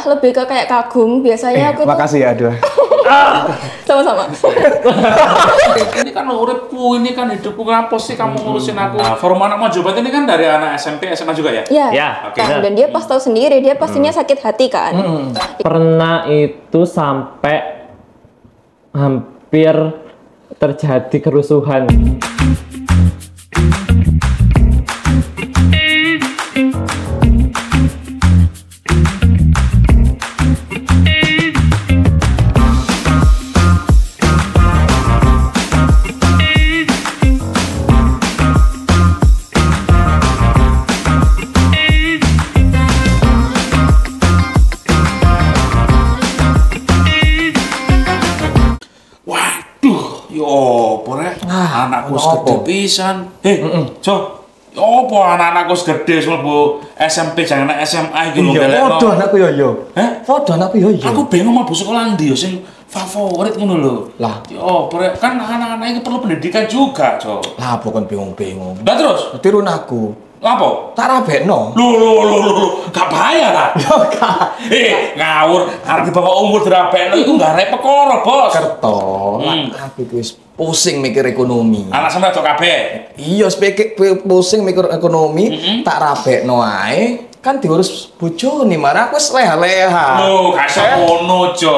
lebih ke kayak kagum. Biasanya aku tuh Makasih ya, Adwa. sama-sama. Ini kan uripku, ini kan hidupku, kenapa sih kamu ngurusin aku? Nah, forum anak Mojopat ini kan dari anak SMP, SMA juga ya? Iya. Ya, oke. Kan, dan dia pas tahu sendiri, dia pastinya sakit hati kan. pernah itu sampai hampir terjadi kerusuhan. Waduh, yo, pore anakku segede pisan. Jo, opo anak-anakku segede mlebu SMP jangan anak SMA iki lho Iya, belekno. podo anakku yo. Hah? Podo anakku yo. Aku bingung mau sekolah ndi yo sing favorit ngono lho. Lah. Yo, pore kan anak-anak iki perlu pendidikan juga, Jo. Lah bukan bingung-bingung. Lah terus, Tirun aku. lapo? Tak rabekno. Lu, gak bahaya lah. Yo Kak. Ngawur, arep bawa umur dirapekno iku gak arep perkara, Bos. Kerto, aku iki wis pusing mikir ekonomi. Anak sampe tok kabeh. Iya, pusing mikir ekonomi, tak rabekno ae. Kan diurus bojone, marah aku wis leha-leha. Loh, gak iso ngono, Jo.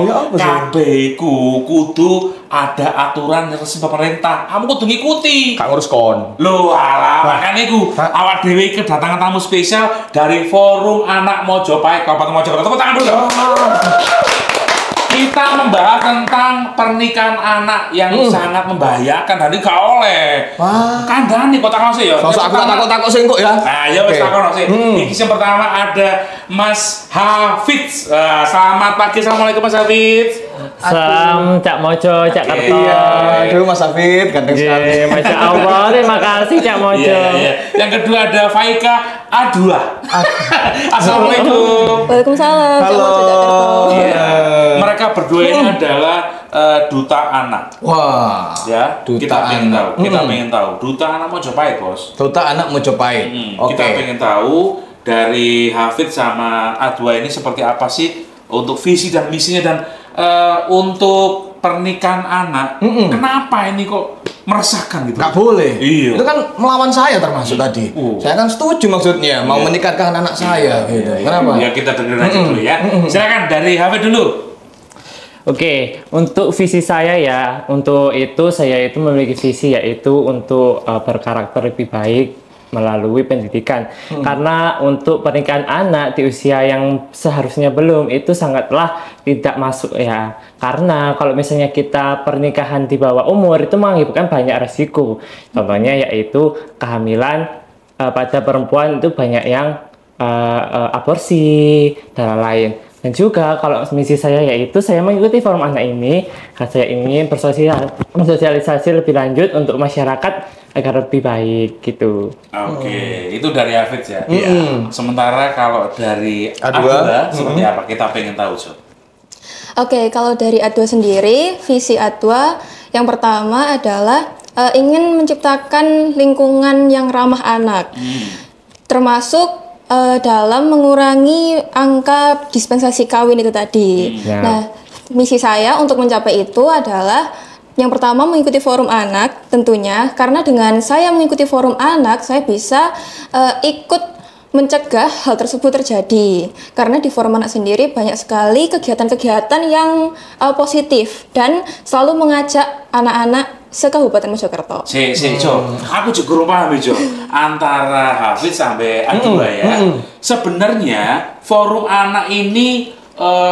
Iya, apa sih? Kabeh iku kudu ada aturan resmi pemerintah. Kamu kudu ngikuti. Kak ngurus kon. Loh, alah, makanya iku Hah? awak dhewe kedatangan tamu spesial dari Forum Anak Mojopahit Kabupaten Mojokerto. Tepuk tangan dulu. Kita membahas tentang pernikahan anak yang sangat membahayakan dan gak oleh. Wah. Kandhani kok takon sih ya. Sosok aku tak takut-takut sing kok ya. Nah, ya wis Oke. takon sih. Iki yang pertama ada Mas Hafiz. Selamat pagi. Assalamualaikum Mas Hafiz. Salam Cak Mojo, Cak Kerto. Iya, aduh Mas Hafid, ganteng sekali. Masya Allah, terima kasih Cak Mojo. Iya. Yang kedua ada Faika Adua. Assalamualaikum. Waalaikumsalam. Halo. Cak Mojo Jakarta. Iya. Mereka berdua ini adalah duta anak. Wah. Ya, Duta kita pengen anak. tahu. Kita pengen tahu. Duta anak Mojopahit, Bos. Duta anak Mojopahit. Kita pengen tahu dari Hafid sama Adwa ini seperti apa sih untuk visi dan misinya dan untuk pernikahan anak. Kenapa ini kok meresahkan gitu? Nggak boleh. Iya. Itu kan melawan saya termasuk tadi. Saya kan setuju maksudnya mau menikahkan anak saya gitu. Kenapa? Ya kita dengerin aja dulu ya. Silakan dari Hafid dulu. Oke, untuk visi saya ya, untuk itu saya itu memiliki visi yaitu untuk berkarakter lebih baik melalui pendidikan. Karena untuk pernikahan anak di usia yang seharusnya belum itu sangatlah tidak masuk ya. Karena kalau misalnya kita pernikahan di bawah umur itu mengakibatkan banyak resiko. Contohnya yaitu kehamilan pada perempuan itu banyak yang aborsi dan lain-lain. Dan juga kalau misi saya yaitu saya mengikuti forum anak ini karena saya ingin bersosialisasi lebih lanjut untuk masyarakat agar lebih baik gitu. Oke, itu dari Hafid ya. Sementara kalau dari Adwa seperti apa? Kita pengen tahu, So. Oke, kalau dari Adwa sendiri, visi Adwa yang pertama adalah ingin menciptakan lingkungan yang ramah anak. Termasuk dalam mengurangi angka dispensasi kawin itu tadi. Ya. Nah, misi saya untuk mencapai itu adalah yang pertama mengikuti forum anak tentunya, karena dengan saya mengikuti forum anak, saya bisa ikut mencegah hal tersebut terjadi. Karena di forum anak sendiri banyak sekali kegiatan-kegiatan yang positif dan selalu mengajak anak-anak se-Kabupaten Mojokerto. Jo, aku juga paham Jo antara Hafid sampai Adwa ya. Sebenarnya forum anak ini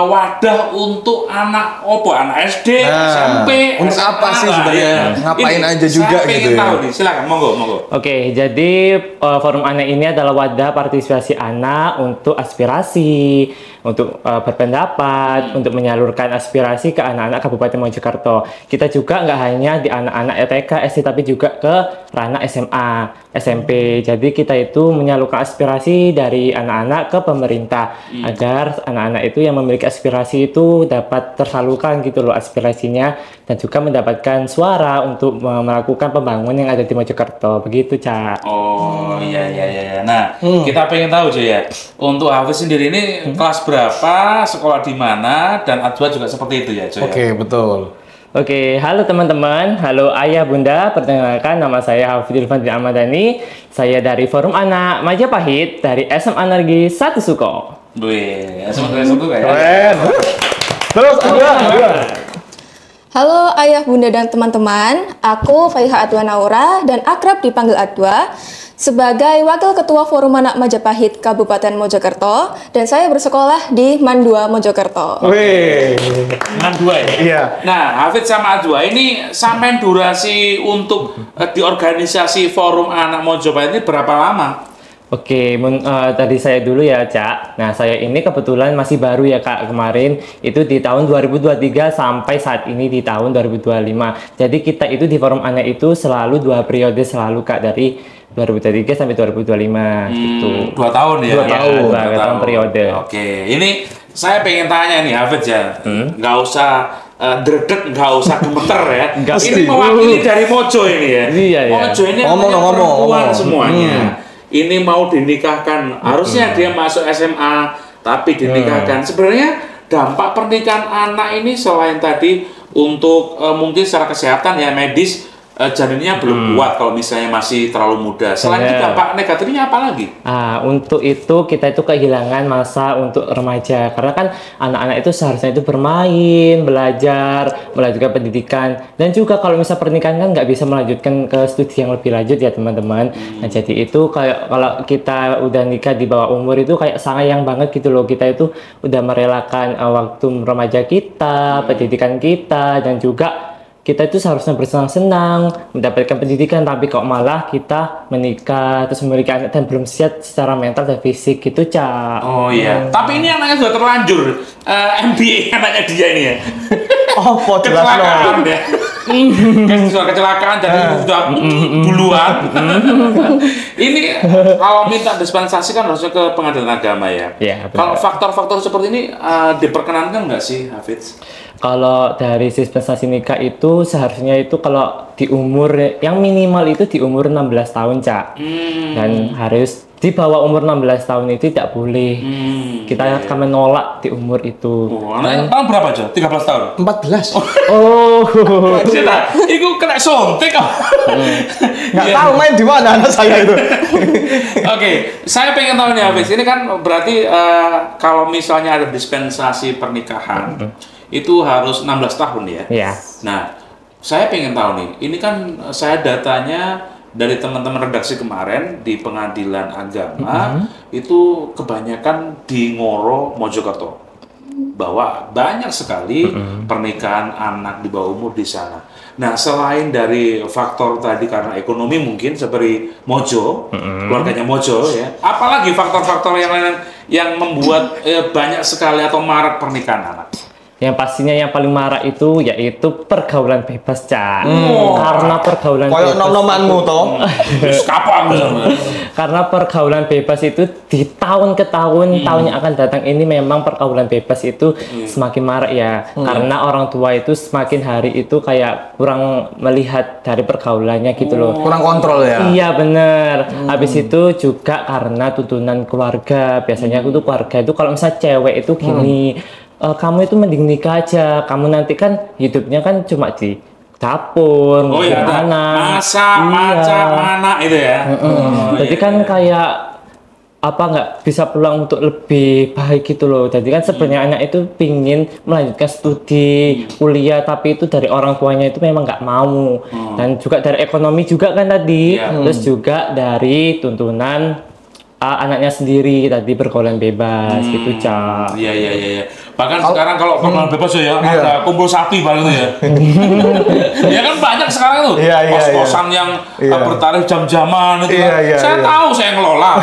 wadah untuk anak anak SD, SMP, untuk SMA apa sih lah, sebenarnya? ya. Ngapain Ini, aja juga saya pengen gitu ya? tahu nih, silakan monggo. Oke, jadi forum anak ini adalah wadah partisipasi anak untuk aspirasi, untuk berpendapat, untuk menyalurkan aspirasi ke anak-anak Kabupaten Mojokerto. Kita juga nggak hanya di anak-anak TK, SD, tapi juga ke ranah SMA, SMP. Jadi kita itu menyalurkan aspirasi dari anak-anak ke pemerintah agar anak-anak itu yang memiliki aspirasi itu dapat tersalurkan gitu loh aspirasinya dan juga mendapatkan suara untuk melakukan pembangunan yang ada di Mojokerto. Begitu, Cak. Oh iya. Nah, kita pengen tahu Jo ya. Untuk Hafiz sendiri ini kelas berapa berapa, sekolah di mana, dan A2 juga seperti itu ya, Jo? Oke, betul. Oke, halo teman-teman, halo ayah bunda, perkenalkan nama saya Hafidz Irfan Ahmadani. Saya dari Forum Anak Majapahit dari SMA Negeri 1 Suko. Wih, sementara Suko ya. Keren. Terus ada. Halo ayah, bunda, dan teman-teman. Aku Faiha Adwa Naura dan akrab dipanggil Adwa sebagai Wakil Ketua Forum Anak Majapahit Kabupaten Mojokerto, dan saya bersekolah di Mandua Mojokerto. Wih. Dengan 2 ya? Iya. Nah, Hafidz sama A2 ini sampai durasi untuk di organisasi Forum Anak Mojopahit ini berapa lama? Oke, tadi saya dulu ya, Cak. Nah, saya ini kebetulan masih baru ya, Kak. Kemarin itu di tahun 2023 sampai saat ini di tahun 2025. Jadi kita itu di Forum Anak itu selalu 2 periode selalu, Kak, dari 2023 sampai 2025 gitu. 2 tahun ya? 2 tahun, Ya, 2 tahun periode. Oke, ini saya pengen tanya nih Hafidz ya, nggak usah dredeg, nggak usah gemeter ya. Ini mewakili dari Mojo ini ya. Iya, iya. Mojo ini Ngomong, namanya perempuan ngomong. semuanya. Ini mau dinikahkan, harusnya dia masuk SMA, tapi dinikahkan. Sebenarnya dampak pernikahan anak ini selain tadi untuk mungkin secara kesehatan ya medis, janinnya belum kuat kalau misalnya masih terlalu muda. Selain itu dampak negatifnya apa lagi? Untuk itu kita itu kehilangan masa untuk remaja, karena kan anak-anak itu seharusnya itu bermain, belajar, melanjutkan pendidikan, dan juga kalau misal pernikahan kan nggak bisa melanjutkan ke studi yang lebih lanjut ya teman-teman. Nah jadi itu kayak kalau kita udah nikah di bawah umur itu kayak sayang banget gitu loh, kita itu udah merelakan waktu remaja kita, pendidikan kita, dan juga kita itu seharusnya bersenang-senang mendapatkan pendidikan, tapi kok malah kita menikah terus memiliki anak dan belum siap secara mental dan fisik gitu, Cak. Oh iya, tapi ini anaknya sudah terlanjur MBA anaknya dia ini ya. Oh, Kecelakaan ya. Sudah kecelakaan jadi sudah duluan. Ini kalau minta dispensasi kan harusnya ke pengadilan agama ya. Iya, benar. Kalau faktor-faktor seperti ini diperkenankan nggak sih, Hafidz? Kalau dari dispensasi nikah itu seharusnya itu kalau di umur yang minimal itu di umur 16 tahun, Cak. Dan harus di bawah umur 16 tahun itu tidak boleh. Kita akan menolak di umur itu. Oh, anak tahun berapa aja? 13 tahun? 14. Oh. Cita, itu kena sontek kok. Nggak tahu main di mana anak saya itu. Oke, saya pengen tahu nih Hafiz. Ini kan berarti kalau misalnya ada dispensasi pernikahan itu harus 16 tahun ya? Iya. Nah, saya pengen tahu nih. Ini kan saya datanya dari teman-teman redaksi kemarin di Pengadilan Agama itu kebanyakan di Ngoro, Mojokerto. Bahwa banyak sekali pernikahan anak di bawah umur di sana. Nah, selain dari faktor tadi karena ekonomi mungkin seperti Mojo, keluarganya Mojo ya. Apalagi faktor-faktor yang lain yang membuat banyak sekali atau marak pernikahan anak? Yang pastinya yang paling marak itu yaitu pergaulan bebas, Cak. Karena pergaulan Koyok bebas nom-nomanmu toh. Kapan? karena pergaulan bebas itu di tahun ke tahun, tahun yang akan datang ini memang pergaulan bebas itu semakin marak ya. Karena orang tua itu semakin hari itu kayak kurang melihat dari pergaulannya gitu loh. Kurang kontrol ya. Iya bener. Habis itu juga karena tuntunan keluarga. Biasanya aku tuh keluarga itu kalau misalnya cewek itu gini, kamu itu mending nikah aja. Kamu nanti kan hidupnya kan cuma di dapur, Oh iya, ada anak. masak, macam mana itu ya. Jadi kan kayak apa nggak bisa peluang untuk lebih baik gitu loh. Jadi kan sebenarnya anak itu pingin melanjutkan studi kuliah, tapi itu dari orang tuanya itu memang nggak mau. Dan juga dari ekonomi juga kan tadi. Terus juga dari tuntunan anaknya sendiri tadi pergaulan bebas gitu, Cak. Iya. Bahkan sekarang kalau pergaulan bebas ya ada kumpul sapi paling itu ya. Ya kan banyak sekarang tuh. Kos-kosan yang bertarif jam-jaman itu kan. Saya tahu, saya ngelola.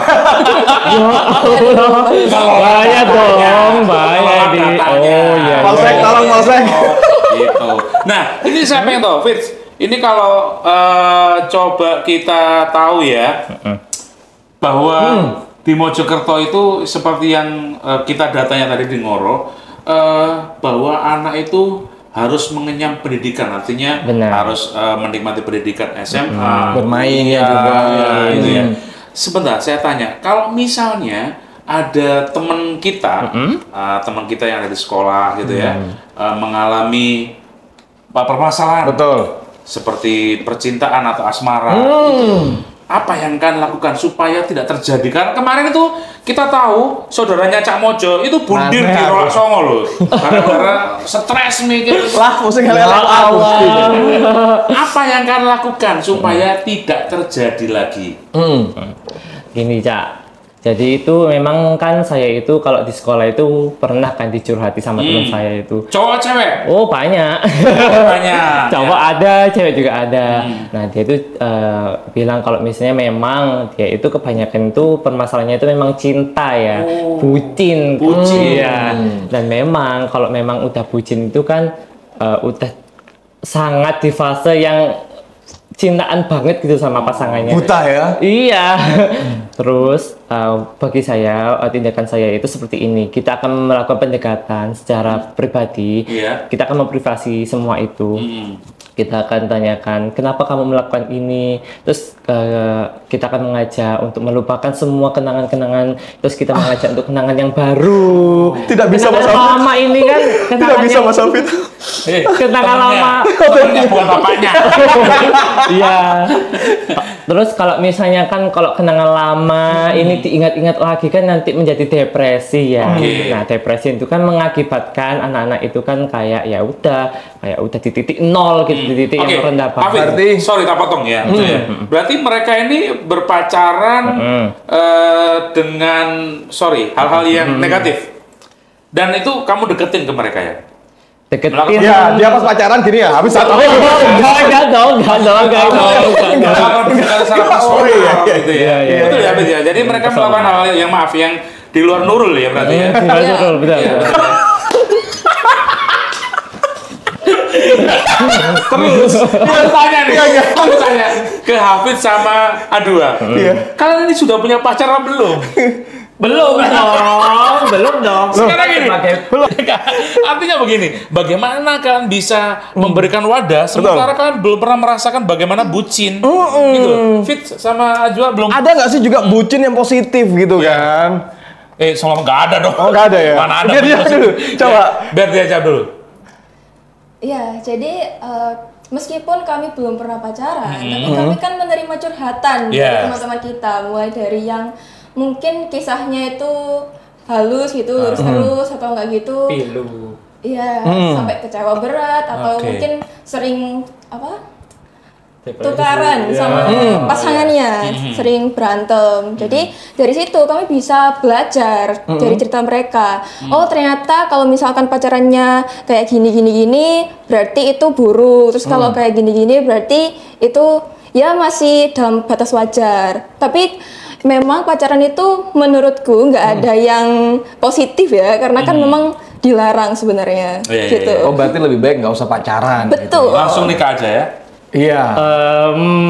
Bahaya dong, bahaya di. Oh iya. Polsek, tolong polsek. Gitu. Nah, ini saya pengen tahu, Fitz. Ini kalau coba kita tahu ya, bahwa di Mojokerto itu seperti yang kita datanya tadi di Ngoro, bahwa anak itu harus mengenyam pendidikan, artinya harus menikmati pendidikan SMA, bermainnya juga. Itu ya. Sebentar, saya tanya, kalau misalnya ada teman kita, teman kita yang ada di sekolah gitu ya, mengalami permasalahan. Betul. Seperti percintaan atau asmara. Itu apa yang kan lakukan supaya tidak terjadi? Karena kemarin itu kita tahu saudaranya Cak Mojo itu bundir di Rolak Songo loh. Karena stres mikir. Lah, pusing kali Apa yang kan lakukan supaya tidak terjadi lagi? Gini, Cak. Jadi itu memang kan saya itu kalau di sekolah itu pernah kan dicurhati sama teman saya itu. Cowok cewek? Oh, banyak. Banyak. Cowok ada, cewek juga ada. Nah, dia itu bilang kalau misalnya memang dia itu kebanyakan itu permasalahannya itu memang cinta ya. Bucin. Bucin. Iya. Dan memang kalau memang udah bucin itu kan udah sangat di fase yang cintaan banget gitu sama pasangannya. Buta ya? Iya. Terus bagi saya tindakan saya itu seperti ini. Kita akan melakukan pendekatan secara pribadi. Kita akan memprivasi semua itu. Kita akan tanyakan kenapa kamu melakukan ini. Terus kita akan mengajak untuk melupakan semua kenangan-kenangan. Terus kita mengajak untuk kenangan yang baru. Tidak bisa Mas Alvin. Lama ini kan. Tidak bisa Mas Alvin. Kenangan lama. Bukan bapaknya. Iya. Terus kalau misalnya kan kalau kenangan lama ini diingat-ingat lagi kan nanti menjadi depresi ya. Nah, depresi itu kan mengakibatkan anak-anak itu kan kayak ya udah di titik nol gitu, di titik yang rendah banget. Berarti sorry tak potong ya. Berarti mereka ini berpacaran dengan hal-hal yang negatif. Dan itu kamu deketin ke mereka ya? Deketin. Ya, dia pas pacaran gini ya, habis satu. Enggak dong. Gitu ya. Betul ya, Habis ya. Jadi mereka melakukan hal yang yang di luar nurul ya berarti ya. Nurul, betul. Terus aku tanya ke Hafid sama Adua. Kalian ini sudah punya pacar apa belum? Belum dong. Sekarang ini artinya begini, bagaimana kalian bisa memberikan wadah sementara kalian belum pernah merasakan bagaimana bucin gitu. Fit sama Ajwa belum Ada nggak sih juga bucin yang positif gitu kan? soalnya nggak ada dong. Oh, nggak ada ya? Mana ada? Dia dulu, coba. Biar dia jawab dulu. Iya, jadi meskipun kami belum pernah pacaran, tapi kami kan menerima curhatan dari teman-teman kita, mulai dari yang mungkin kisahnya itu halus gitu, lurus terus atau enggak gitu. Pilu. Iya, sampai kecewa berat atau mungkin sering tukaran sama pasangannya, sering berantem. Jadi dari situ kami bisa belajar dari cerita mereka. Oh, ternyata kalau misalkan pacarannya kayak gini, berarti itu buruk. Terus kalau kayak gini berarti itu ya masih dalam batas wajar. Tapi memang pacaran itu menurutku nggak ada yang positif ya, karena kan memang dilarang sebenarnya. Gitu. Oh, berarti lebih baik nggak usah pacaran. Betul. Gitu. Langsung nikah aja ya. Iya.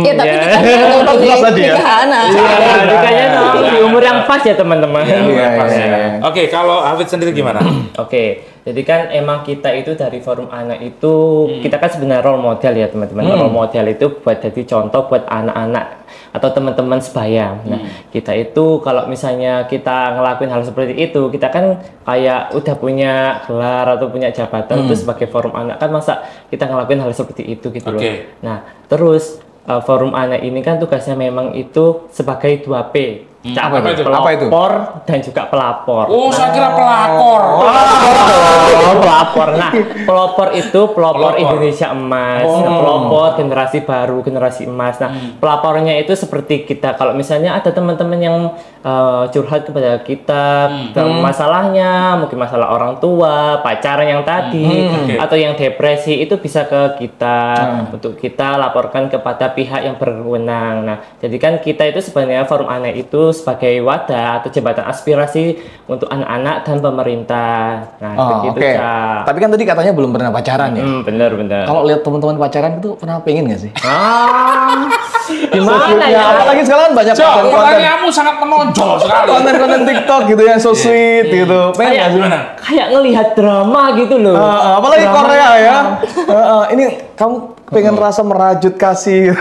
Ya tapi nikahnya untuk nikah anak. Iya, nikahnya di umur yang pas ya teman-teman. Iya. Oke, kalau Hafid sendiri gimana? Oke, jadi kan emang kita itu dari forum anak itu kita kan sebenarnya role model ya teman-teman. Role model itu buat jadi contoh buat anak-anak atau teman-teman sebaya. Nah, kita itu kalau misalnya kita ngelakuin hal seperti itu, kita kan kayak udah punya gelar atau punya jabatan itu sebagai forum anak, kan masa kita ngelakuin hal seperti itu gitu loh. Nah, terus forum anak ini kan tugasnya memang itu sebagai 2P. Apa itu? Pelopor dan juga pelapor. Oh, saya kira pelakor. Pelapor. Nah, pelopor itu pelopor Indonesia Emas. Nah, pelopor generasi baru, generasi emas. Nah, pelapornya itu seperti kita. Kalau misalnya ada teman-teman yang curhat kepada kita masalahnya, mungkin masalah orang tua, pacaran yang tadi, atau yang depresi, itu bisa ke kita untuk kita laporkan kepada pihak yang berwenang. Nah, jadi kan kita itu sebenarnya forum anak itu sebagai wadah atau jembatan aspirasi untuk anak-anak dan pemerintah. Nah, begitu Cak. Tapi kan tadi katanya belum pernah pacaran ya? Bener. Kalau lihat teman-teman pacaran itu pernah pengen nggak sih? Gimana ya? Apalagi sekarang banyak konten-konten. Kamu sangat menonjol sekali. Konten-konten TikTok gitu yang so sweet gitu. Pengen nggak sih? Kayak ngelihat drama gitu loh. Apalagi drama Korea ya. Ini kamu pengen rasa merajut kasih.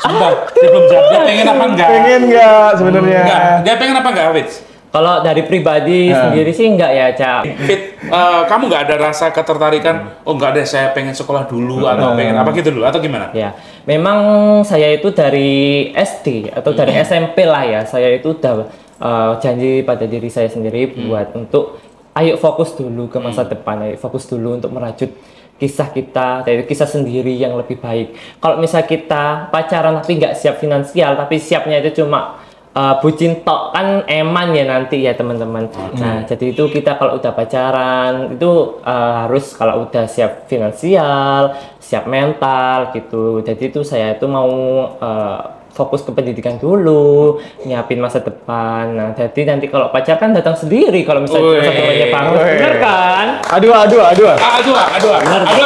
Sebentar, dia belum jawab. Dia pengen apa enggak? Pengen nggak sebenarnya? Enggak. Dia pengen apa enggak, Hafid? Kalau dari pribadi sendiri sih enggak ya, Cak. Fit, kamu nggak ada rasa ketertarikan? Oh nggak deh, saya pengen sekolah dulu atau pengen apa gitu dulu atau gimana? Ya, memang saya itu dari SD atau dari SMP lah ya. Saya itu udah janji pada diri saya sendiri buat untuk ayo fokus dulu ke masa depan, ayo fokus dulu untuk merajut kisah kita, dari kisah sendiri yang lebih baik. Kalau misal kita pacaran tapi nggak siap finansial, tapi siapnya itu cuma bucin tok kan eman ya nanti ya teman-teman. Nah jadi itu kita kalau udah pacaran itu harus kalau udah siap finansial, siap mental gitu. Jadi itu saya itu mau fokus ke pendidikan dulu, nyiapin masa depan. Nah jadi nanti kalau pacar kan datang sendiri kalau misalnya temannya banget, bener kan? Aduh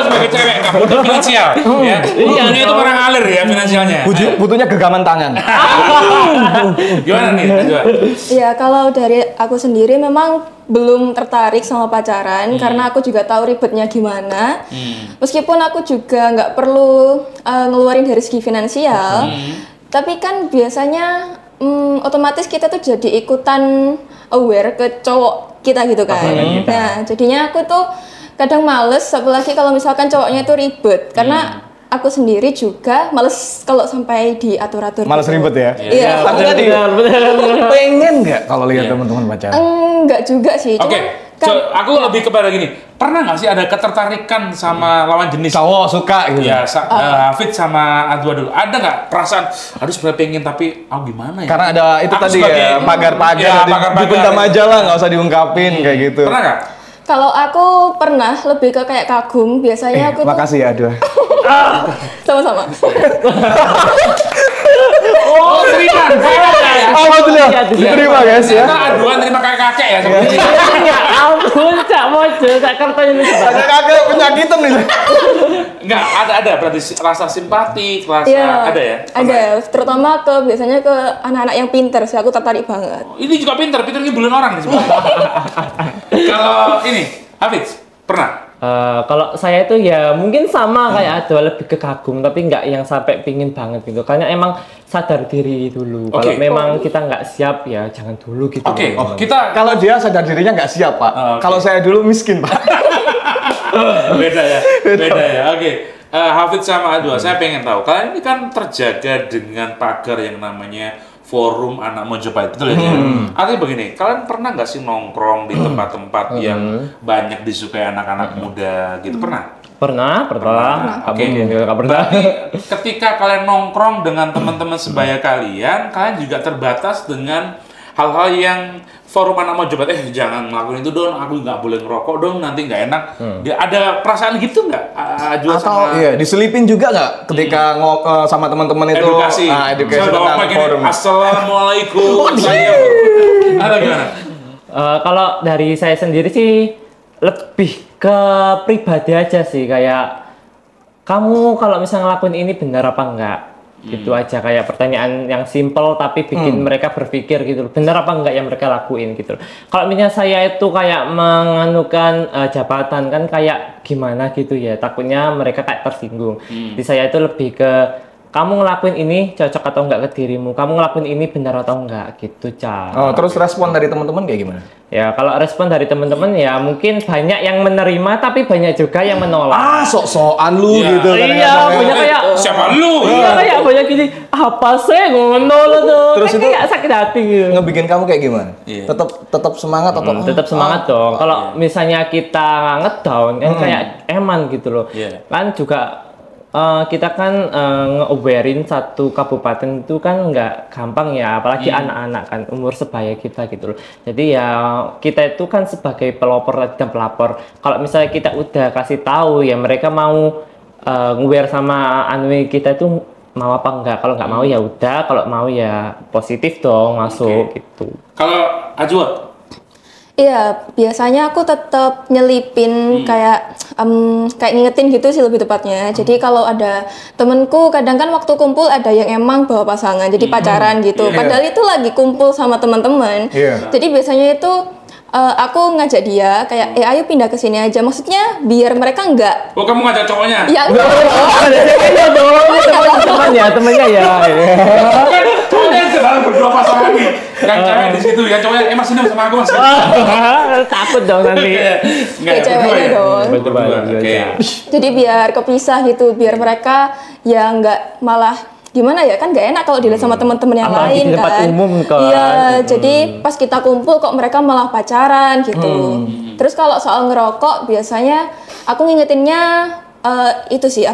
sebagai cewek nggak butuh finansial. Ya. Ini itu orang alir ya finansialnya. Butuhnya gegaman tangan. Gimana nih? Ya kalau dari aku sendiri memang belum tertarik sama pacaran karena aku juga tahu ribetnya gimana. Meskipun aku juga nggak perlu ngeluarin dari segi finansial, tapi kan biasanya otomatis kita tuh jadi ikutan aware ke cowok kita gitu kan. Nah jadinya aku tuh kadang males, apalagi kalau misalkan cowoknya itu ribet karena aku sendiri juga males kalau sampai diatur-atur. Males gitu. ribet ya? Iya. Tapi tadi pengen nggak kalau lihat teman-teman pacaran? Enggak juga sih. Oke. Aku lebih kepada gini, pernah nggak sih ada ketertarikan sama lawan jenis? Cowok suka gitu. Ya, Hafid sama Adwa dulu. Ada nggak perasaan, aduh sebenarnya pengen tapi gimana ya? Karena ada itu Aku tadi sebagai- ya, pagar-pagar, Ya, pagar-pagar. dipendam aja lah, nggak usah diungkapin kayak gitu. Pernah nggak? Kalau aku pernah lebih ke kayak kagum, biasanya aku tuh Makasih ya, Adwa. sama-sama. Oh, terima. Alhamdulillah, diterima guys ya. Ternyata Adwa terima kakek ya sebenarnya. Ya ampun, Cak Mojo, Cak Kertonya lu Ada kakek penyakitan nih. Enggak, ada berarti rasa simpati, rasa Iya, ada ya? ada. Terutama ke biasanya ke anak-anak yang pinter sih, aku tertarik banget. Ini juga pinter ngibulin orang nih sebenarnya. Kalau ini, Hafid, pernah? Kalau saya itu ya mungkin sama kayak Adwa, lebih ke kagum tapi nggak yang sampai pingin banget gitu, karena emang sadar diri dulu. Kalau memang kita nggak siap ya jangan dulu gitu. Oke, loh. kita Kalau dia sadar dirinya nggak siap, Pak. Kalau saya dulu miskin, Pak. beda ya. Oke. Hafid sama Adwa, saya pengen tahu. Kalian ini kan terjaga dengan pagar yang namanya Forum Anak Mojopahit, betul ya? Artinya begini, kalian pernah nggak sih nongkrong di tempat-tempat yang banyak disukai anak-anak muda gitu? Pernah? Pernah. Oke. Nggak pernah. Ketika kalian nongkrong dengan teman-teman sebaya kalian juga terbatas dengan hal-hal yang Forum Anak Mojopahit, jangan ngelakuin itu dong, aku nggak boleh ngerokok dong, nanti nggak enak. Ada perasaan gitu nggak? Ajwa Atau sama iya, diselipin juga nggak ketika sama teman-teman itu? edukasi. Edukasi Saya bawa tentang gini, forum. Assalamualaikum. Saya ada gimana? Kalau dari saya sendiri sih lebih ke pribadi aja sih, kayak kamu kalau misalnya ngelakuin ini benar apa enggak? Gitu aja, kayak pertanyaan yang simple tapi bikin mereka berpikir gitu loh, benar apa enggak yang mereka lakuin gitu loh. Kalau misalnya saya itu kayak menganukan jabatan kan kayak gimana gitu ya, takutnya mereka kayak tersinggung. Jadi saya itu lebih ke kamu ngelakuin ini cocok atau enggak ke dirimu, kamu ngelakuin ini benar atau enggak gitu, Ca. Oh, terus respon dari teman-teman kayak gimana? Ya kalau respon dari teman-teman ya mungkin banyak yang menerima tapi banyak juga yang menolak. Sok-sokan lu Iya. gitu. Iya, kadang-kadang. banyak kayak Siapa lu? iya kayak banyak gini, apa sih ngono lo tuh. Terus Kan itu kayak sakit hati gitu. Ngebikin kamu kayak gimana? Iya. Tetap semangat atau Tetap semangat dong. Kalau misalnya kita ngedown kan kayak eman gitu loh. Iya. Kan juga kita kan nge-awarein satu kabupaten itu kan nggak gampang ya, apalagi anak-anak kan umur sebaya kita gitu loh. Jadi ya kita itu kan sebagai pelopor dan pelapor. Kalau misalnya kita udah kasih tahu ya mereka mau nge-aware sama kita itu mau apa enggak. Kalau nggak mau ya udah, kalau mau ya positif dong masuk gitu. Kalau Ajwa, Iya, biasanya aku tetap nyelipin kayak ngingetin gitu sih lebih tepatnya. Jadi kalau ada temenku kadang kan waktu kumpul ada yang emang bawa pasangan, jadi pacaran gitu. Padahal itu lagi kumpul sama teman-teman. Jadi biasanya itu aku ngajak dia kayak ayo pindah ke sini aja. Maksudnya biar mereka enggak kamu ngajak cowoknya? ya Temennya dong, temennya ya. Kan cowoknya sedang berdua pasangan nih. Yang cewek di situ, yang cowoknya Mas ini sama aku Mas. Takut dong nanti. Enggak, Ya, ceweknya berdua ya? dong. Berdua. Oke. Jadi biar kepisah gitu, biar mereka ya nggak malah gimana ya, kan nggak enak kalau dilihat sama teman-teman yang Apalagi lain di tempat kan. umum kan. Iya, jadi pas kita kumpul kok mereka malah pacaran gitu. Terus kalau soal ngerokok biasanya aku ngingetinnya itu sih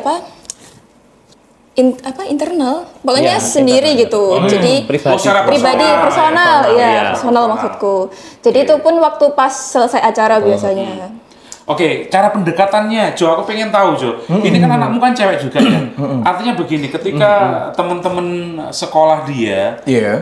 internal, pokoknya Iya, sendiri gitu. Jadi Pribadi. secara pribadi personal, personal, ya iya. personal maksudku. Jadi itu pun waktu pas selesai acara biasanya. Oke, cara pendekatannya, Jo, aku pengen tahu, Jo. Ini kan anakmu kan cewek juga ya. Artinya begini, ketika teman-teman sekolah dia, Iya.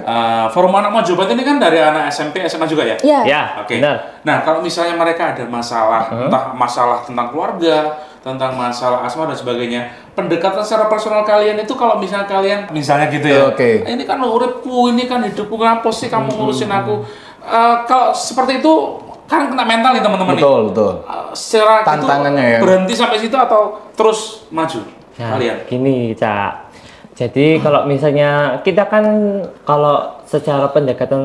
forum anak Mojobat ini kan dari anak SMP, SMA juga ya? Iya. Ya, Oke. benar. Nah, kalau misalnya mereka ada masalah, entah masalah tentang keluarga, tentang masalah asma dan sebagainya, pendekatan secara personal kalian itu kalau misalnya kalian, misalnya gitu ya, Oke. ini kan uripku, ini kan hidupku, kenapa sih kamu ngurusin aku? Kalau seperti itu, kan kena mental nih teman-teman nih. Betul. Secara Tantangannya gitu, ya. berhenti sampai situ atau terus maju Nah, kalian? gini, Cak. Jadi kalau misalnya kita kan kalau secara pendekatan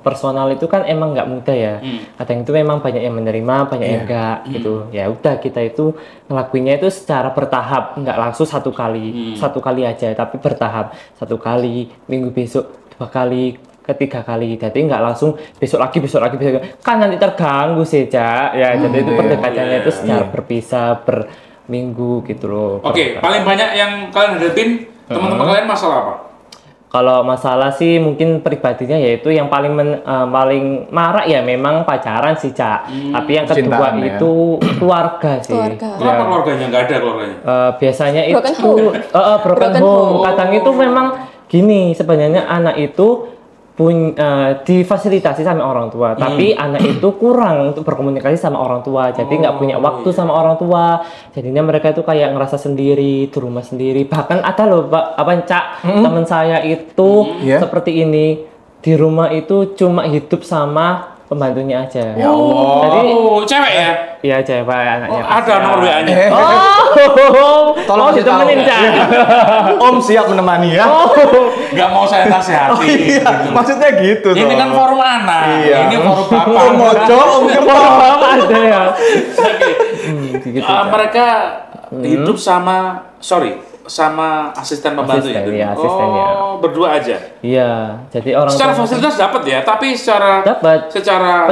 personal itu kan emang nggak mudah ya. Kadang itu memang banyak yang menerima, banyak yang enggak gitu. Ya udah kita itu ngelakuinnya itu secara bertahap, nggak langsung satu kali aja, tapi bertahap. 1 kali, minggu besok 2 kali, ketiga kali, jadi nggak langsung besok lagi kan nanti terganggu sih, Cak. Ya jadi itu pendekatannya itu secara berpisah minggu gitu loh. Oke, paling banyak yang kalian hadapin teman-teman kalian masalah apa? Kalau masalah sih mungkin pribadinya yaitu yang paling paling marak ya memang pacaran sih, Cak. Tapi yang kedua Percintaan, ya. itu keluarga sih. Keluarga. Kenapa Ya. keluarganya nggak ada keluarganya? Biasanya Broken itu home. broken Broken home. home. Kadang itu memang gini, sebenarnya anak itu difasilitasi sama orang tua, tapi anak itu kurang untuk berkomunikasi sama orang tua, jadi nggak punya waktu sama orang tua, jadinya mereka itu kayak ngerasa sendiri di rumah sendiri. Bahkan ada loh Pak, Cak, teman saya itu Iya. seperti ini, di rumah itu cuma hidup sama pembantunya aja. Ya Allah. Jadi Cewek ya? iya cewek anaknya. Ada nomor WA-nya. Tolong ditemenin, Cak. Om siap menemani ya. Nggak mau saya nasihati. Iya, maksudnya gitu Ini toh. kan forum anak, Iya. ini forum bapak. Om mojo, om kerto. Ada ya. Oke. Gitu, Mereka hidup sama asisten pembantu ya? Asisten, iya, asistennya. Oh, berdua aja. Iya, jadi orang Secara tua fasilitas dapat ya, tapi secara dapat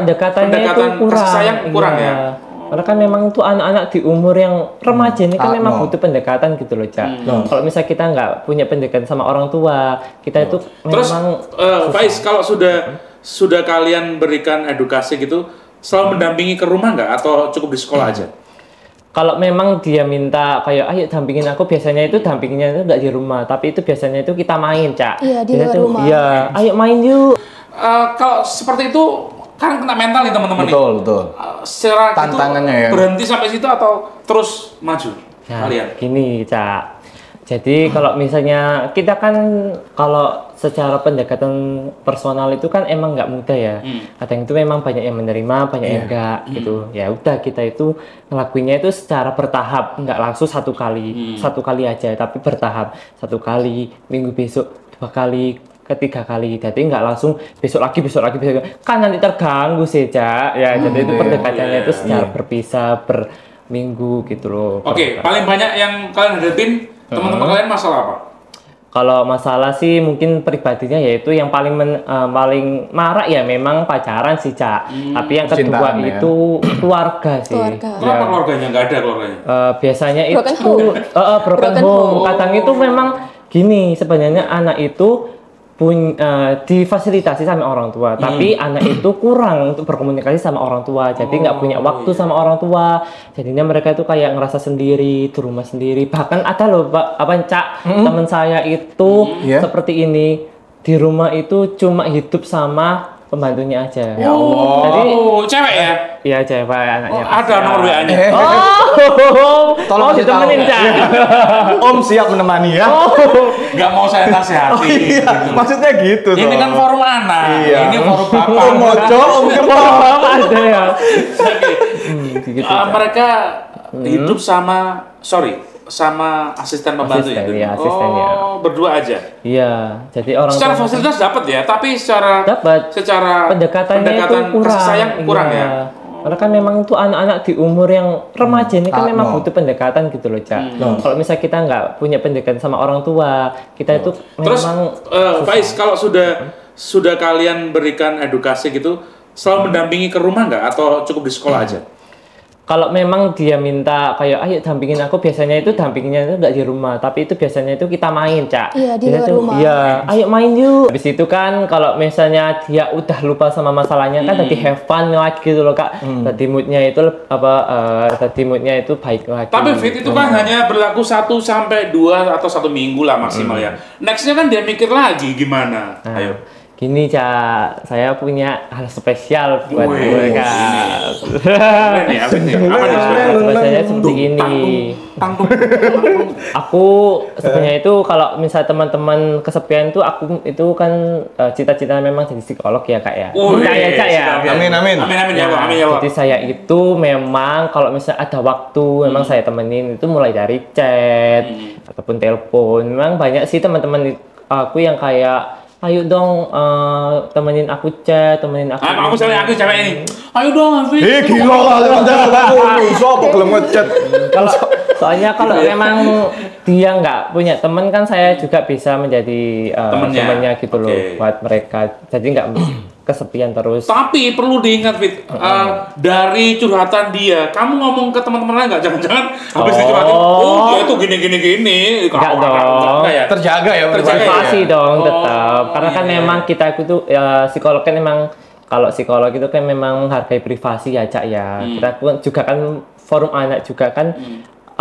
pendekatan itu kurang. kasih sayang kurang Iya. ya. Karena kan memang itu anak-anak di umur yang remaja ini kan memang no. butuh pendekatan gitu loh, Cak. Kalau misalnya kita nggak punya pendekatan sama orang tua, kita itu Terus memang Faiz, kalau sudah kalian berikan edukasi gitu, selalu mendampingi ke rumah nggak atau cukup di sekolah aja? kalau memang dia minta kayak ayo dampingin aku, biasanya itu dampinginnya itu nggak di rumah, tapi itu biasanya itu kita main, Cak. Iya, di Biasanya luar tuh, rumah. Iya, ayo main yuk. Kalau seperti itu kan kena mental nih teman-teman nih. Betul. Secara Tantangannya gitu, ya. berhenti sampai situ atau terus maju Nah, kalian? gini, Cak. Jadi kalau misalnya kita kan kalau secara pendekatan personal itu kan emang nggak mudah ya. Kadang itu memang banyak yang menerima, banyak yang enggak gitu. Ya udah kita itu ngelakuinnya itu secara bertahap, nggak langsung satu kali aja, tapi bertahap. 1 kali, minggu besok 2 kali, ketiga kali, jadi nggak langsung besok lagi kan nanti terganggu sih, Cak. Ya jadi itu pendekatannya itu secara berpisah minggu gitu loh. Oke, paling banyak yang kalian hadapin teman-teman kalian masalah apa? Kalau masalah sih mungkin pribadinya yaitu yang paling paling marak ya memang pacaran sih, Cak. Tapi yang kedua Percintaan, ya. itu keluarga sih. Keluarga. Kenapa keluarganya nggak ada keluarganya? Biasanya Broken itu home. broken Broken home. home. Kadang itu memang gini, sebenarnya anak itu difasilitasi sama orang tua, tapi anak itu kurang untuk berkomunikasi sama orang tua, jadi nggak punya waktu sama orang tua, jadinya mereka itu kayak ngerasa sendiri di rumah sendiri. Bahkan ada loh Pak, Cak, teman saya itu Iya. seperti ini, di rumah itu cuma hidup sama pembantunya aja. Ya Allah. Jadi Cewek ya? iya cewek anaknya. Ada nomor WA-nya. Tolong ditemenin, Cak. Om siap menemani ya. Nggak mau saya nasihati. Iya, maksudnya gitu toh. Ini kan forum anak, Iya. ini forum bapak. Om mojo, om kerto. Ada ya. Oke. Gitu, Cak. Mereka hidup sama sama asisten pembantu Asisten, ya? ya, asistennya. Oh, berdua aja. Iya, jadi orang Secara tua fasilitas dapat ya, tapi secara dapat. secara Pendekatannya itu kurang. kasih sayang kurang Iya. ya. Karena kan memang itu anak-anak di umur yang remaja ini kan memang butuh pendekatan gitu loh, Cak. Kalau misalnya kita nggak punya pendekatan sama orang tua, kita itu Terus memang Faiz, kalau sudah kalian berikan edukasi gitu, selalu mendampingi ke rumah nggak atau cukup di sekolah aja? kalau memang dia minta kayak ayo dampingin aku, biasanya itu dampinginnya itu nggak di rumah, tapi itu biasanya itu kita main, Cak. Iya, di Biasanya luar tuh, rumah. Iya, ayo main yuk. Habis itu kan kalau misalnya dia udah lupa sama masalahnya kan tadi have fun lagi gitu loh, Kak. Tadi moodnya itu tadi moodnya itu baik lagi. Tapi fit itu kan hanya berlaku 1 sampai 2 atau 1 minggu lah maksimal ya. Nextnya kan dia mikir lagi gimana. Nah, Ayo. Gini, Cak, saya punya hal spesial buat Wih, mereka. Keren nih, apa nih? Apa nih spesial? Spesialnya seperti ini. Tanggung. Aku sebenarnya itu kalau misal teman-teman kesepian tuh aku itu kan cita-cita memang jadi psikolog ya, Kak ya. Cak ya, Cak ya. Amin, amin. Amin ya, Pak. Amin ya, Pak. Jadi saya itu memang kalau misalnya ada waktu memang saya temenin itu mulai dari chat ataupun telepon. Memang banyak sih teman-teman aku yang kayak ayo dong temenin aku chat, temenin aku. Aku misalnya aku cewek ini. Ayo dong, Hafiz. Gila kalian aku siapa gelem ngechat. Kalau soalnya kalau memang dia nggak punya teman kan saya juga bisa menjadi temannya gitu loh buat mereka. Jadi nggak kesepian terus. Tapi perlu diingat, Fit, dari curhatan dia, kamu ngomong ke teman-teman lain nggak? Jangan-jangan habis dicurhatin, dia tuh gini. Nggak dong. Enggak ya? Terjaga ya, Privasi dong tetap. Karena kan iya. memang kita itu psikolog kan memang kalau psikolog itu kan memang menghargai privasi ya, Cak ya. Kita pun juga kan forum anak juga kan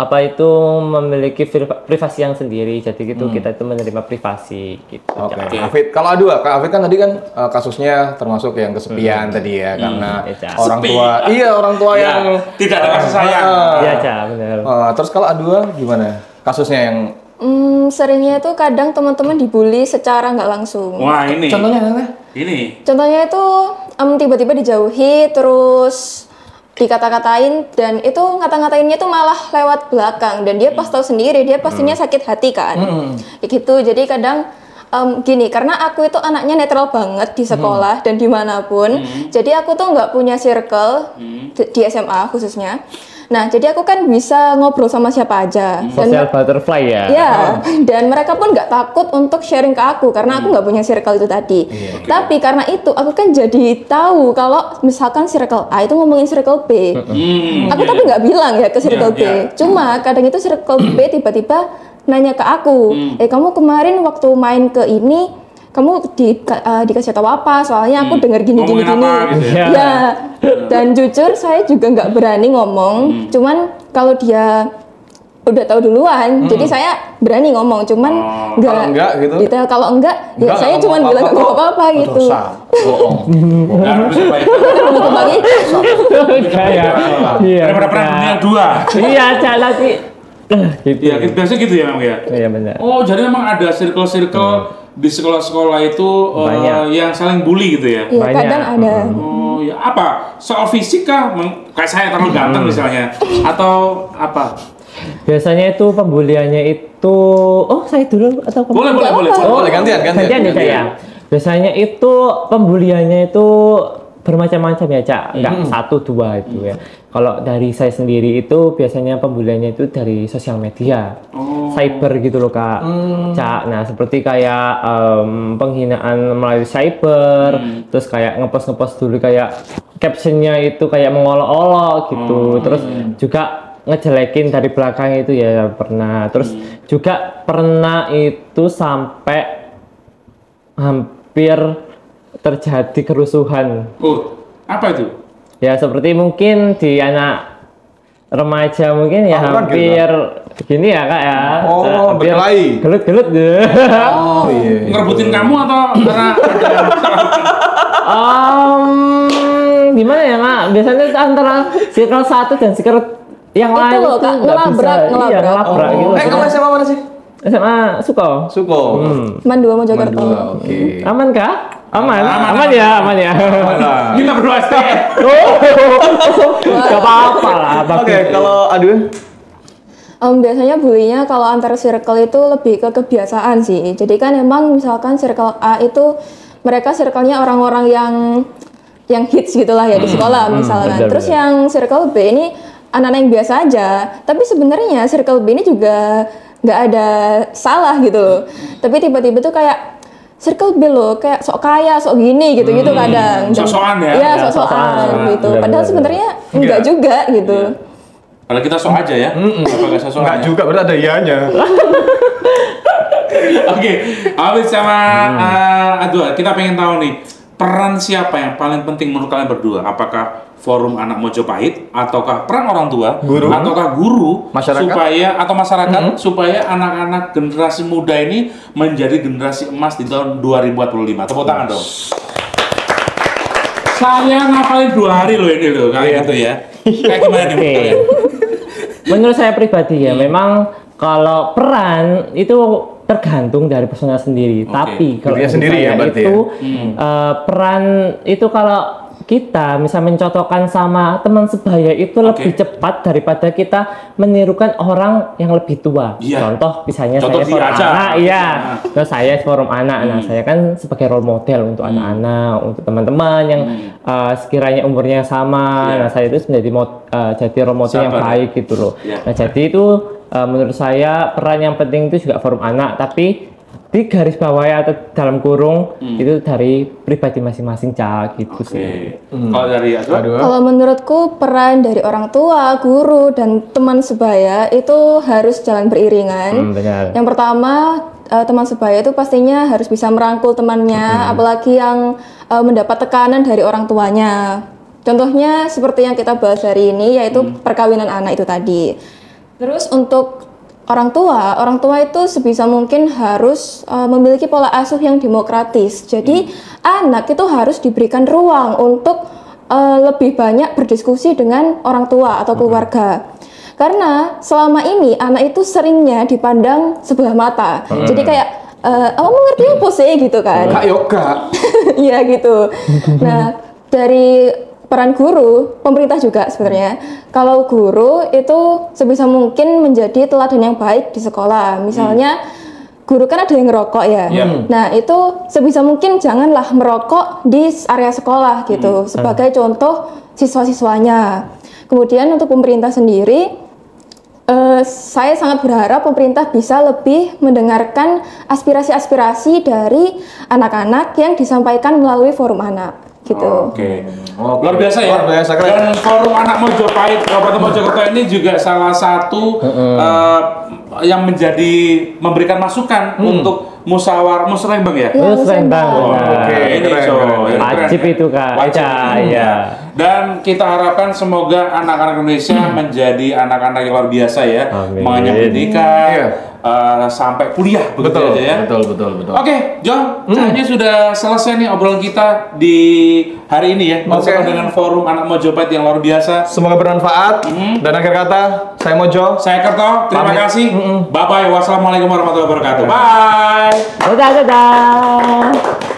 apa itu memiliki privasi yang sendiri. Jadi gitu kita itu menerima privasi gitu. Oke. Cak. Afid, kalau Kak Afid kan tadi kan kasusnya termasuk yang kesepian tadi ya karena Iya, orang Sepi. tua, orang tua Ya, yang tidak ada kasih sayang. Iya, Cak, benar. Terus kalau Adua gimana? Kasusnya yang Seringnya itu kadang teman-teman dibully secara nggak langsung. Wah, ini. contohnya Ini. Contohnya itu tiba-tiba dijauhi, terus dikata-katain, dan itu ngata-ngatainnya itu malah lewat belakang, dan dia pas tahu sendiri dia pastinya sakit hati kan. Kayak gitu. Jadi kadang gini, karena aku itu anaknya netral banget di sekolah dan dimanapun, jadi aku tuh nggak punya circle di SMA khususnya. Nah, jadi aku kan bisa ngobrol sama siapa aja. Social butterfly ya. Ya, dan mereka pun nggak takut untuk sharing ke aku karena aku nggak punya circle itu tadi. Tapi karena itu aku kan jadi tahu kalau misalkan circle A itu ngomongin circle B. Aku tapi nggak bilang ya ke circle B. Cuma kadang itu circle B tiba-tiba nanya ke aku, kamu kemarin waktu main ke ini kamu dikasih tahu apa? Soalnya aku dengar gini. Ngomongin apa gitu ya? Ya, dan jujur saya juga nggak berani ngomong. Cuman kalau dia udah tahu duluan, jadi saya berani ngomong. Cuman kalau enggak gitu? detail. Kalau enggak, ya saya cuma bilang nggak apa-apa gitu. dosa. Nah, terus apa ya? Kembali. Kayak iya. Daripada perang dunia 2. Iya, Cak, lagi gitu. Iya, biasanya gitu ya, Memang ya. Iya, benar. Oh, jadi memang ada circle-circle di sekolah-sekolah itu yang saling bully gitu ya? Ya, Banyak. kadang ada. Oh, ya apa? Soal fisik kah? Kayak saya terlalu ganteng misalnya, atau apa? Biasanya itu pembuliannya itu saya dulu atau kamu? Boleh. Gantian. Gantian ya, Cak ya. Biasanya itu pembuliannya itu bermacam-macam ya, Cak. Enggak 1 2 itu ya. Kalau dari saya sendiri itu biasanya pembuliannya itu dari sosial media. Cyber gitu loh, Kak. Cak. Nah, seperti kayak penghinaan melalui cyber, terus kayak ngepost dulu kayak captionnya itu kayak mengolok-olok gitu. Terus juga ngejelekin dari belakang itu ya pernah. Terus juga pernah itu sampai hampir terjadi kerusuhan. Apa itu? Ya seperti mungkin di anak remaja mungkin ya hampir gini ya, Kak ya. Hampir berkelahi. Gelut-gelut deh. Ngerebutin kamu atau karena Gimana ya, Kak? Biasanya itu antara circle 1 dan circle yang Itu lain loh, itu Kak, nggak ngelabrak. bisa. Iya, ngelabrak gitu. Kamu SMA mana sih? SMA Suko. Man 2 Mojokerto. Oke. Aman kah? Aman ya. kita berdua STM? Gak apa-apa lah. Oke, kalau Adun? Biasanya bulinya kalau antar circle itu lebih ke kebiasaan sih. Jadi kan emang misalkan circle A itu mereka circle-nya orang-orang yang hits gitulah ya di sekolah misalkan. Terus yang circle B ini anak-anak yang biasa aja. Tapi sebenarnya circle B ini juga nggak ada salah gitu loh. Tapi tiba-tiba tuh kayak circle B loh, kayak sok kaya, sok gini gitu-gitu kadang. Sok-sokan ya? Iya, sok-sokan gitu. Padahal sebenarnya enggak juga gitu. Kalau kita sok aja ya, apakah sok Enggak juga, berarti ada ianya. Oke, Afid sama Adwa, kita pengen tahu nih peran siapa yang paling penting menurut kalian berdua? Apakah forum anak Mojopahit, ataukah peran orang tua, ataukah guru, masyarakat, supaya anak-anak generasi muda ini menjadi generasi emas di tahun 2045? Tepuk tangan dong. Saya ngapalin 2 hari loh ini loh, kayak gitu ya. Kayak gimana nih menurut kalian? Menurut saya pribadi ya, memang kalau peran itu tergantung dari personal sendiri. Tapi kalau sendiri ya, itu peran itu kalau kita bisa mencocokkan sama teman sebaya itu lebih cepat daripada kita menirukan orang yang lebih tua. Contoh misalnya saya forum anak, terus saya forum anak. Nah, saya kan sebagai role model untuk anak-anak, untuk teman-teman yang sekiranya umurnya sama. Nah, saya itu menjadi jadi role model yang baik gitu loh. Nah, jadi itu menurut saya peran yang penting itu juga forum anak, tapi di garis bawah atau dalam kurung itu dari pribadi masing-masing gitu sih. Kalau dari Adwa? Kalau menurutku peran dari orang tua, guru dan teman sebaya itu harus jalan beriringan. Yang pertama teman sebaya itu pastinya harus bisa merangkul temannya, apalagi yang mendapat tekanan dari orang tuanya. Contohnya seperti yang kita bahas hari ini, yaitu perkawinan anak itu tadi. Terus untuk orang tua itu sebisa mungkin harus memiliki pola asuh yang demokratis. Jadi anak itu harus diberikan ruang untuk lebih banyak berdiskusi dengan orang tua atau keluarga. Karena selama ini anak itu seringnya dipandang sebelah mata. Jadi kayak kamu ngerti apa sih gitu kan? Kak yoga. Iya gitu. Nah, dari peran guru, pemerintah juga sebenarnya. Kalau guru itu sebisa mungkin menjadi teladan yang baik di sekolah. Misalnya guru kan ada yang ngerokok ya. Nah, itu sebisa mungkin janganlah merokok di area sekolah gitu sebagai contoh siswa-siswanya. Kemudian untuk pemerintah sendiri, saya sangat berharap pemerintah bisa lebih mendengarkan aspirasi-aspirasi dari anak-anak yang disampaikan melalui forum anak. Gitu. Luar biasa ya. Dan forum anak Mojopahit Kabupaten Mojokerto ini juga salah satu yang memberikan masukan untuk musyawarah ya. Ini wajib itu Kak. Dan kita harapkan semoga anak-anak Indonesia menjadi anak-anak yang luar biasa ya, mengenyam pendidikan sampai kuliah begitu aja ya. Betul. Oke, John, kayaknya sudah selesai nih obrolan kita di hari ini ya, bersama dengan forum anak Mojopahit yang luar biasa. Semoga bermanfaat. Dan akhir kata, saya Mojo, saya Kerto. Terima kasih. Bye bye. Wassalamualaikum warahmatullahi wabarakatuh. Bye. Dadah.